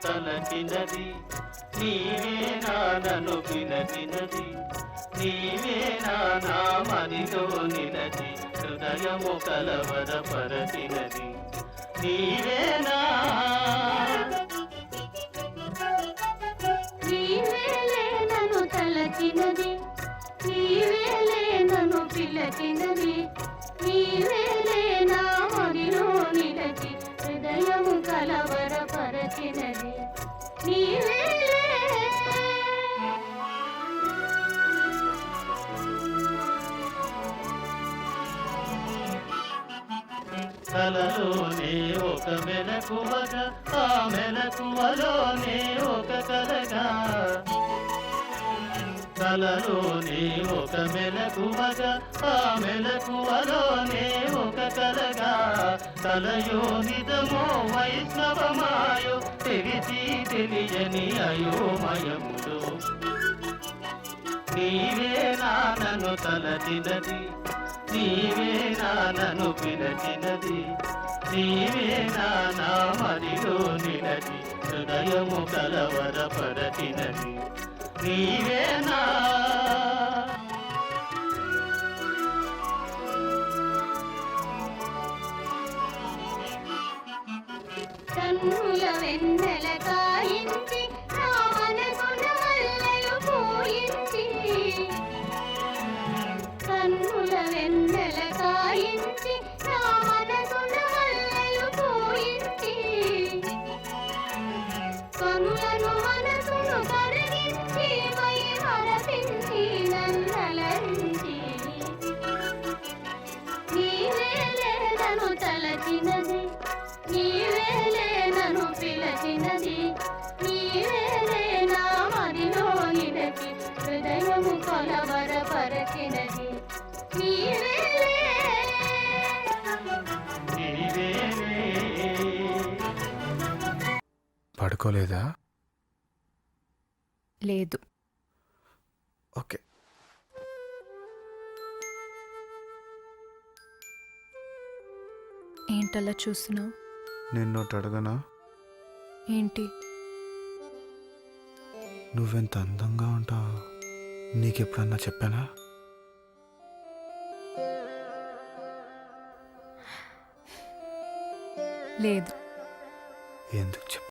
తలచినది, నీవేనా నన్ను పిలచినది, నీవేనా నా మదిలో నిలచి హృదయము కలవరపరచినది, నీవేనా. నీవేలే నన్ను తలచినది, నీవేలే నన్ను పిలచినది, నీవేలే నా మదిలో నిలచి హృదయము కలవరపరచినది, నీవేలే. కలలోనే ఒక మెలకువగా, ఆ మెలకువలోనే ఒక కలగా, కలలోనే ఒక మెలకువగా, ఆ మెలకువలోనే ఒక కలగా, కలయో నిజమో వైష్ణవమాయో తెలిసి తెలియని అయోమయములో, నీవేనా నన్ను తలచినది, నీవేనా నన్ను పిలచినది, నీవేనా నా మదిలో నిలచి హృదయము కలవరపరచినది, నీవేనా. కన్నుల వెన్నెల కాయించి నా మనసున మల్లెలు పూయించి, కన్నుల వెన్నెల కాయించి నా మనసున మల్లెలు పూయించి, కనులను మనసును కరిగించి మై మరపించి నన్నలరించి, నీవేలే నన్ను తలచినది, నీవేలే నన్ను పిలచినది, నీవేలే నా మదిలో నిలచి హృదయము కలవరపరచినది, నీవేలే. పడుకోలేదా? లేదు. ఓకే. ఏంటలా చూస్తున్నావు? నిన్నోటి అడగనా? ఏంటి? నువ్వెంత అందంగా ఉంటావు నీకెప్పుడన్నా చెప్పానా? లేదు. ఎందుకు చెప్పు?